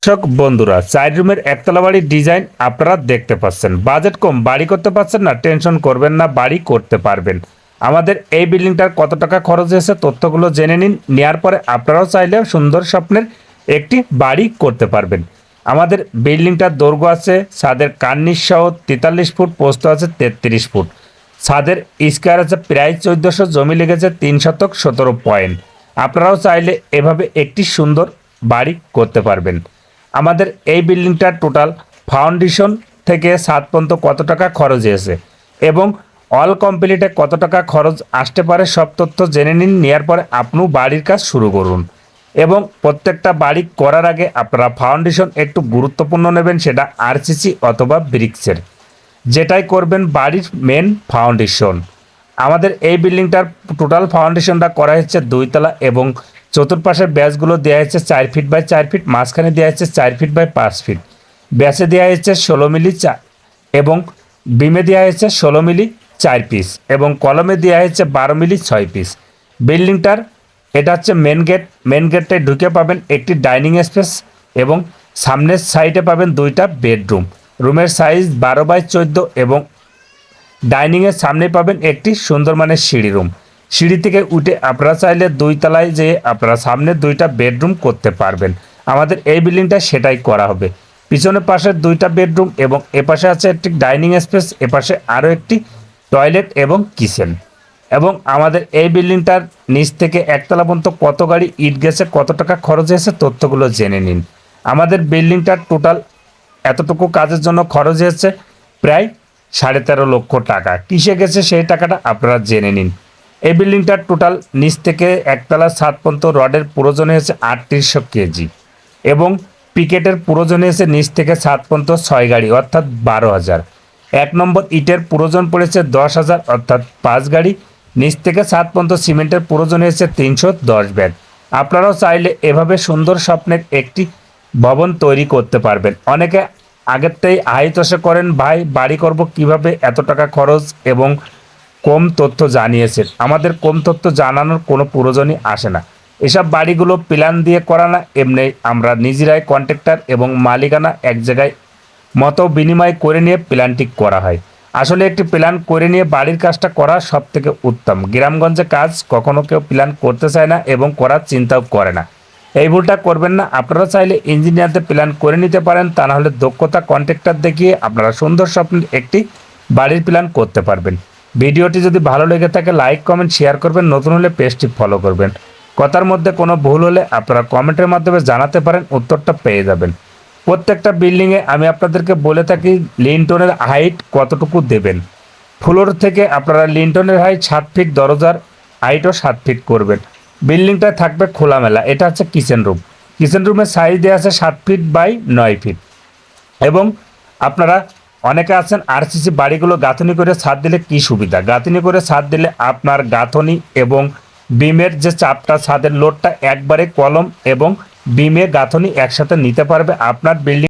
দর্শক বন্ধুরা, 4 রুমের একতলা বাড়ির ডিজাইন আপনারা দেখতে পাচ্ছেন। বাজেট কম, বাড়ি করতে পারছেন না, টেনশন করবেন না, বাড়ি করতে পারবেন। আমাদের এই বিল্ডিংটার কত টাকা খরচ হয়েছে তথ্যগুলো জেনে নিন। নেওয়ার পরে আপনারাও চাইলে সুন্দর স্বপ্নের একটি বাড়ি করতে পারবেন। আমাদের বিল্ডিংটার দৈর্ঘ্য আছে ছাদের কার্নিশ সহ 43 ফুট, প্রস্থ আছে 33 ফুট। ছাদের স্কোয়ার আছে প্রায় 1400, জমি লেগেছে 3 শতক 17 পয়েন্ট। আপনারাও চাইলে এভাবে একটি সুন্দর বাড়ি করতে পারবেন। আমাদের এই বিল্ডিংটার টোটাল ফাউন্ডেশন থেকে ছাদ পর্যন্ত কত টাকা খরচ হয়েছে এবং অল কমপ্লিটে কত টাকা খরচ আসতে পারে সব তথ্য জেনে নিন। নেওয়ার পরে আপনিও বাড়ির কাজ শুরু করুন। এবং প্রত্যেকটা বাড়ি করার আগে আপনারা ফাউন্ডেশন একটু গুরুত্বপূর্ণ নেবেন, সেটা আরসিসি অথবা ব্রিক্সের, যেটাই করবেন বাড়ির মেন ফাউন্ডেশন। আমাদের এই বিল্ডিংটার টোটাল ফাউন্ডেশনটা করা হচ্ছে 2 তলা এবং চতুর্পাশের ব্যাসগুলো দেওয়া হচ্ছে 4 ফিট বাই 4 ফিট, মাঝখানে দেওয়া হচ্ছে 4 ফিট বাই 5 ফিট। ব্যাসে দেওয়া হচ্ছে 16 মিলি এবং বিমে দেওয়া হচ্ছে 16 মিলি 4 পিস এবং কলমে দেওয়া হচ্ছে 12 মিলি 6 পিস। বিল্ডিংটার এটা হচ্ছে মেন গেট। মেন গেটটায় ঢুকে পাবেন একটি ডাইনিং স্পেস এবং সামনের সাইডে পাবেন 2টা বেডরুম। রুমের সাইজ 12 বাই 14 এবং ডাইনিংয়ের সামনে পাবেন একটি সুন্দর মানের সিঁড়ি রুম। সিঁড়ি থেকে উঠে আপনারা চাইলে 2 তলায় যেয়ে আপনারা সামনে 2টা বেডরুম করতে পারবেন। আমাদের এই বিল্ডিংটা সেটাই করা হবে। পিছনের পাশে 2টা বেডরুম এবং এপাশে আছে একটি ডাইনিং স্পেস, এপাশে আরও একটি টয়লেট এবং কিচেন। এবং আমাদের এই বিল্ডিংটার নিচ থেকে একতলা পর্যন্ত কত গাড়ি ইট গেছে, কত টাকা খরচ হয়েছে তথ্যগুলো জেনে নিন। আমাদের বিল্ডিংটার টোটাল এতটুকু কাজের জন্য খরচ হয়েছে প্রায় 13.5 লক্ষ টাকা। কিসে গেছে সেই টাকাটা আপনারা জেনে নিন। এই বিল্ডিংটার টোটাল নিচ থেকে একতলা ছাদ পর্যন্ত রডের প্রয়োজন হয়েছে 3800 কেজি এবং পিকেটের প্রয়োজন হয়েছে নিচ থেকে ছাদ পর্যন্ত 6 গাড়ি অর্থাৎ 12,000। 1 নম্বর ইটের প্রয়োজন পড়েছে 10,000 অর্থাৎ 5 গাড়ি। নিচ থেকে ছাদ পর্যন্ত সিমেন্টের প্রয়োজন হয়েছে 310 ব্যাগ। আপনারাও চাইলে এভাবে সুন্দর স্বপ্নের একটি ভবন তৈরি করতে পারবেন। অনেকে আগের থেকেই আইতসে করেন, ভাই বাড়ি করব কিভাবে, এত টাকা খরচ এবং কম তথ্য জানিয়েছেন। আমাদের কম তথ্য জানানোর কোনো প্রয়োজনই আসে না। এসব বাড়িগুলো প্ল্যান দিয়ে করা না, এমনি আমরা নিজেরাই কন্ট্রাক্টর এবং মালিকানা এক জায়গায় মতো বিনিময় করে নিয়ে প্ল্যানটি করা হয়। আসলে একটি প্ল্যান করে নিয়ে বাড়ির কাজটা করা সব থেকে উত্তম। গ্রামগঞ্জে কাজ কখনো কেউ প্ল্যান করতে চায় না এবং করার চিন্তাও করে না। এই ভুলটা করবেন না। আপনারা চাইলে ইঞ্জিনিয়ারদের প্ল্যান করে নিতে পারেন, তা নাহলে দক্ষতা কন্ট্রাক্টর দেখিয়ে আপনারা সুন্দর স্বপ্নের একটি বাড়ির প্ল্যান করতে পারবেন। ভিডিওটি যদি ভালো লেগে থাকে লাইক কমেন্ট শেয়ার করবেন, নতুন হলে পেজটি ফলো করবেন। কথার মধ্যে কোনো ভুল হলে আপনারা কমেন্টের মাধ্যমে জানাতে পারেন, উত্তরটা পেয়ে যাবেন। প্রত্যেকটা বিল্ডিংয়ে আমি আপনাদেরকে বলে থাকি লিন্টনের হাইট কতটুকু দেবেন। ফ্লোর থেকে আপনারা লিন্টনের হাইট 7 ফিট, দরজার হাইটও 7 ফিট করবেন। বিল্ডিংটা থাকবে খোলামেলা। এটা হচ্ছে কিচেন রুম। কিচেন রুমের সাইজ দেওয়া আছে 7 ফিট বাই 9 ফিট এবং আপনারা অনেকে আছেন আরসিসি বাড়িগুলো গাঁথনি করে ছাদ দিলে কি সুবিধা। গাঁথনি করে ছাদ দিলে আপনার গাঁথনি এবং বিমের যে চাপটা, ছাদের লোডটা একবারে কলম এবং বিমে গাঁথনি একসাথে নিতে পারবে। আপনার বিল্ডিং